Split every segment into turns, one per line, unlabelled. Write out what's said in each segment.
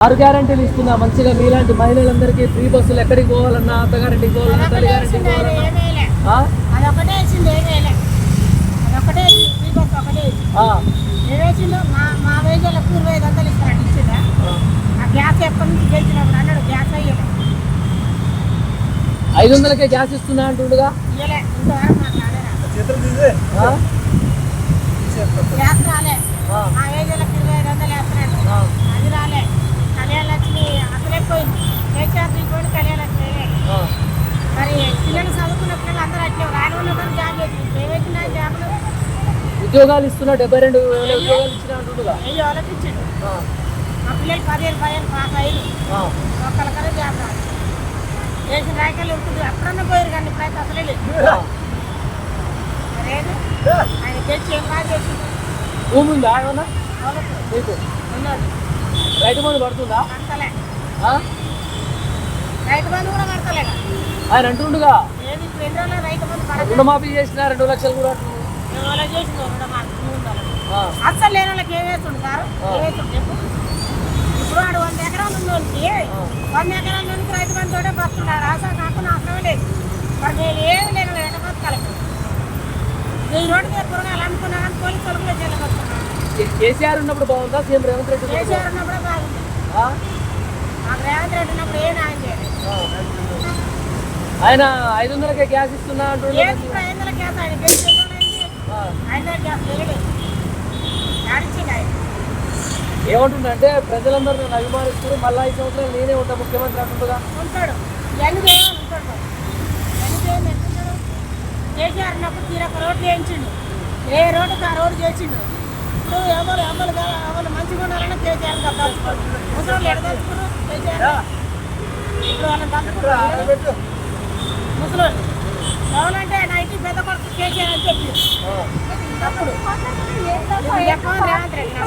6 గ్యారెంటీలు ఇస్తున్నా మంచిగా మీలాంటి మహిళలందరికీ ఫ్రీ బస్సులు ఎక్కడికి పోవాలన్నా అత్తగారింటికి పోవాలన్నా తల్లిగారింటికి పోవాలన్నా
మా వేజలకు 2500 ఇస్తాడు ఇచ్చిందా ఆ గ్యాస్ ఎప్పటి నుంచి గెలిచినప్పుడు అన్నాడు గ్యాస్ అయ్యలే
500కే గ్యాస్ ఇస్తున్నా అంటుండగా
ఇయ్యలే ఇంతవరకు మాకు గ్యాస్ రాలే మా వేజలకు 2500 వేస్తున్నాడు అది రాలే కళ్యాణలక్ష్మి అసలే పోయింది కేసీఆర్ దిగిపోయింది కళ్యాణలక్ష్మి మరి పిల్లలు చదువుకున్న పిల్లలు అందరూ అట్లే రాని వాళ్ళు జాబ్ చేసింది ఏమైతుందా జాబ్లు
ఉద్యోగాలు ఇస్తున్నా 72,000 ఉద్యోగాలు ఇచ్చిన అంటుండగా
వాళ్ళకి ఇచ్చిండు మా పిల్లలు 15 పాస్ అయ్యారు ఒక్కరికనే జాబ్ రాదు చేసిన రాయకాయలు ఉంటుంది ఎప్పుడన్నా పోయారు కానీ ఇప్పుడైతే అసలే లేదు మరేది ఆయన తెచ్చి ఏం బాగా చేసింది
భూమి ఉందా ఏమన్నా మీకు
ఉన్నది
రైతు బంధు పడుతుందా
కడతలే రైతు బంధు కూడా కడతలే
ఆయన అంటుండగా
ఏది ఇప్పుడు ఎన్ని రోజులు రైతు బంధు పడదు
రుణమాఫీ చేసిన 2 లక్షలు కూడా
ఎవరో చేసింది అస్సలు లేని వాళ్ళకి ఏం వేస్తుండు సార్ ఏం వేస్తుండు చెప్పు ఇప్పుడు వాడు 100 ఎకరాలు ఉన్నోళ్ళకి 100 ఎకరాల నుంచి రైతు బంధు తోటే బతున్నాడు ఆశ కాకుండా అవసరమే లేదు మరి నేను ఏమి లేను ఎట బతకాలి ఈ రోడ్డు మీద కూరగాయలు అమ్ముకున్నా కానీ పోలీసు వాళ్ళు కూడా చేయలేకపోతున్నాను
కేసీఆర్ ఉన్నప్పుడు బాగుందా సీఎం రేవంత్ రెడ్డి
కేసీఆర్ ఉన్నప్పుడే బాగుంది మాకు రేవంత్ రెడ్డి ఉన్నప్పుడు ఏం న్యాయం చేయలేదు
ఆయన 500కే గ్యాస్ ఇస్తున్నా అంటుండే
500 గ్యాస్ ఆయన గెలిచి 500 గ్యాస్ వేయలేదు ఆడిచ్చింది ఆయన
ఏమంటుండంటే ప్రజలందరూ నన్ను అభిమానిస్తారు మళ్ళీ 5 సంవత్సరాలు నేనే ఉంటా ముఖ్యమంత్రి అంటుండగా
ఉంటాడు ఎన్ని ఉంటాడు ఎన్ని ఎంతుంటాడు కేసీఆర్ ఉన్నప్పుడు తీరొక రోడ్లు వేయించిండు ఏ రోడ్డుకి ఆ రోడ్డు చేసిండు ఇప్పుడు ఎవరు మంచిగా ఉండాలని కేసీఆర్ తలుచుకోరు ముసలి ఎడ తలుచుకోరు కేసీఆర్ ఇప్పుడు వాళ్ళని తలుచుకుంటారు ముసలి ఎవరంటే నైట్ పెద్ద కొడుకు కేసీఆర్ అని చెప్పి అప్పుడు చెప్పమని రేవంత్ రెడ్డి నా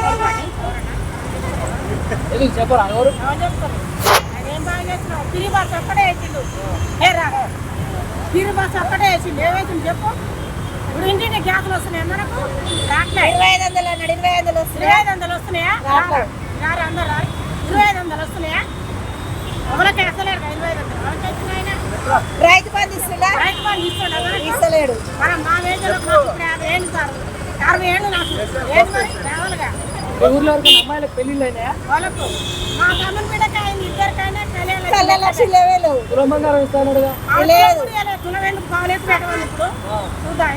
ఎందుకు చెప్పరా ఎవరు
చెప్తారు ఆయన ఏం బాగా చేస్తున్నావు తిరిగి బస్సు ఒక్కడే వేసిండు ఏ రా తిరిగి బస్సు ఒక్కడే వేసిండు ఏమవుతుంది చెప్పు ఇప్పుడు ఇంటింటి గ్యాసులు వస్తున్నాయి మనకు రాట్లే 2500 అన్నాడు 2500 వస్తున్నాయా రారు అందరు రారు 2500 వస్తున్నాయా ఎవరికి వేస్తలేరు 2500 ఎవరికి వచ్చినాయి
రైతు బంధు ఇస్తున్నా
రైతు బంధు ఇస్తున్నాడు
ఇస్తలేడు
మనం మా వేజలో ఇప్పుడు 50 ఏళ్ళు సార్ 60 ఏళ్ళు నాకు ఏది మరి రావాలిగా
ఊర్లో ఎవరికైనా అమ్మాయిలకు పెళ్లిళ్ళు అయినాయా
వాళ్ళకు మా తమ్ముని బిడ్డకి అయింది ఇద్దరికైనా
లక్షలు లేవేలు
తులం బంగారం ఇస్తానడుగా
లేదు
తులం ఎందుకు కాలేదు పెట్టవాలి ఇప్పుడు చూద్దాం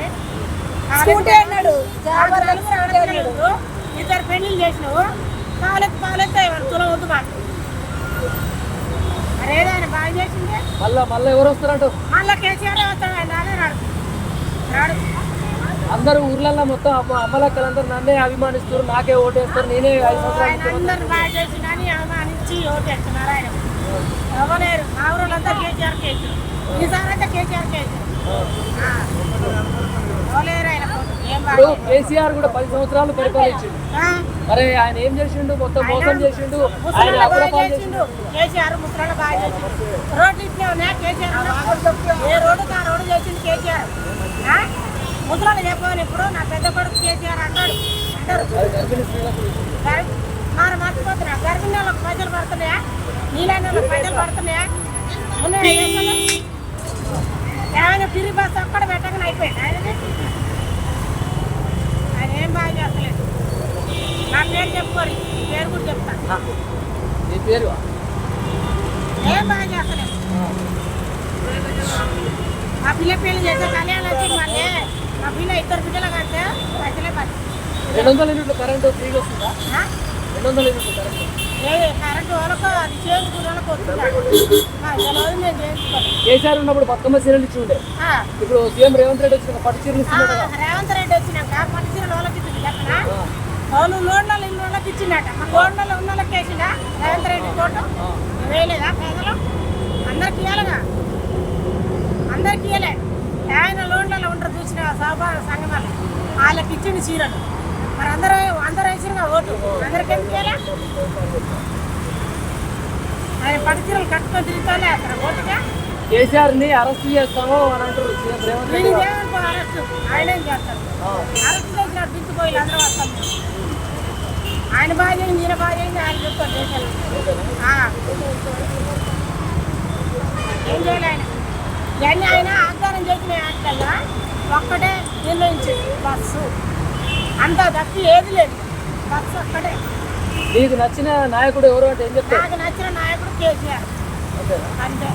స్కూటీ అన్నాడు
ఇద్దరు పెళ్లిళ్ళు చేసినావు కాలేదు తులం వద్దు మాకు మరేదైనా బాగా చేసింది
మళ్ళీ ఎవరు వస్తారంట
మళ్ళీ కేసీఆర్ వస్తాడు ఆయన రాడు రాడు
అందరూ ఊర్లలో మొత్తం అమ్మలక్కలందరూ నన్నే అభిమానిస్తారు నాకే ఓటేస్తారు నేనే 5 సంవత్సరాలు
ఆయన అందరు బాగా చేసిందని అవమానించి ఓటేస్తున్నారు ఆయన ఎవరు మా ఊళ్ళంతా కేసీఆర్ కేసు ఈసారి అయితే కేసీఆర్ కేసు ఎవలేరు ఆయన ఏం
ఇప్పుడు
బాగా
కేసీఆర్ కూడా 10 సంవత్సరాలు పరిపాలించిండు మరి ఆయన ఏం చేసిండు మొత్తం మోసం చేసిండు ఆయన
ముసలాళ్ళు బాగా
అప్రపాలు
చేసిండు కేసీఆర్ ముసలాళ్ళు బాగా చేసిండు రోడ్లు ఇట్లే ఉన్నాయి కేసీఆర్ ఏ రోడ్డుకి ఆ రోడ్డు చేసిండు కేసీఆర్ ముసలాళ్ళు చెప్పాను ఇప్పుడు నా పెద్ద కొడుకు కేసీఆర్ అంటారు
గర్భిణీ స్త్రీలకు
మరి మర్చిపోతున్నా గర్భిణీ వాళ్ళకి పైసలు పడుతున్నాయా నీళ్ళైన వాళ్ళకి పైసలు పడుతున్నాయా ఉన్నాయా ఏమైనా తిరిగి బస్సు ఒక్కడ పెట్టగానే అయిపోయింది ఆయన ఏం బాగా చేస్తలేదు నా పేరు చెప్పుకోరు ఈ పేరు కూడా చెప్తాను
నీ పేరు
ఏం బాగా చేస్తలేదు మా పిల్ల పెళ్లి చేస్తే కళ్యాణం వచ్చి మళ్ళీ మా పిల్ల 2 బిడ్డలు కడితే పైసలే పని
200 యూనిట్ల కరెంటు ఫ్రీగా వస్తుందా 200 యూనిట్ల కరెంటు
కరెంట్ వాళ్ళకు అది చేయించుకున్న వాళ్ళకి వస్తుంది నేను చేయించుకోను
కేసీఆర్ ఉన్నప్పుడు బతుకమ్మ చీరలు ఇచ్చి ఉండే ఇప్పుడు సీఎం రేవంత్ రెడ్డి వచ్చిన పట్టు చీరలు ఇస్తున్నాడు
రేవంత్ రెడ్డి వచ్చినాక పట్టు చీరలు వాళ్ళకి ఇచ్చింది లెక్కన వాళ్ళు లోన్లలో ఇల్లు వాళ్ళకి ఇచ్చిండట మా గోల్డ్లలో ఉన్న వాళ్ళకి వేసిండా రేవంత్ రెడ్డి కోట వేయలేదా పేదలు అందరికి ఇవ్వాలిగా అందరికి ఇవ్వలే ఆయన లోన్లలో ఉంటారు చూసిన సహకార సంఘాలు వాళ్ళకి ఇచ్చిండు చీరలు మరి అందరూ వేసిరుగా ఓటు అందరికి ఎందుకు ఇవ్వలే ఆయన పట్టు చీరలు కట్టుకొని తిరుగుతాలే అక్కడ ఓటుగా
కేసీఆర్ ని అరెస్ట్ చేస్తాము అని అంటారు సీఎం రేవంత్ రెడ్డి
అరెస్ట్ ఆయన ఏం చేస్తారు అరెస్ట్ చేసినట్టు దిక్కుపోయి అందరూ వస్తాం ఆయన బాగా చేయింది ఈయన బాగా చేయింది ఆయన చెప్తారు దేశాలు ఏం చేయాలి ఆయన ఇవన్నీ ఆయన ఆగ్దానం చేసిన యాక్టల్లా ఒక్కటే నిర్ణయించింది బస్సు అంత తప్పి ఏది లేదు బస్సు ఒక్కటే
నీకు నచ్చిన నాయకుడు ఎవరు అంటే ఏం చెప్తారు?
నాకు నచ్చిన నాయకుడు కేసీఆర్
అంతేనా?
అంతే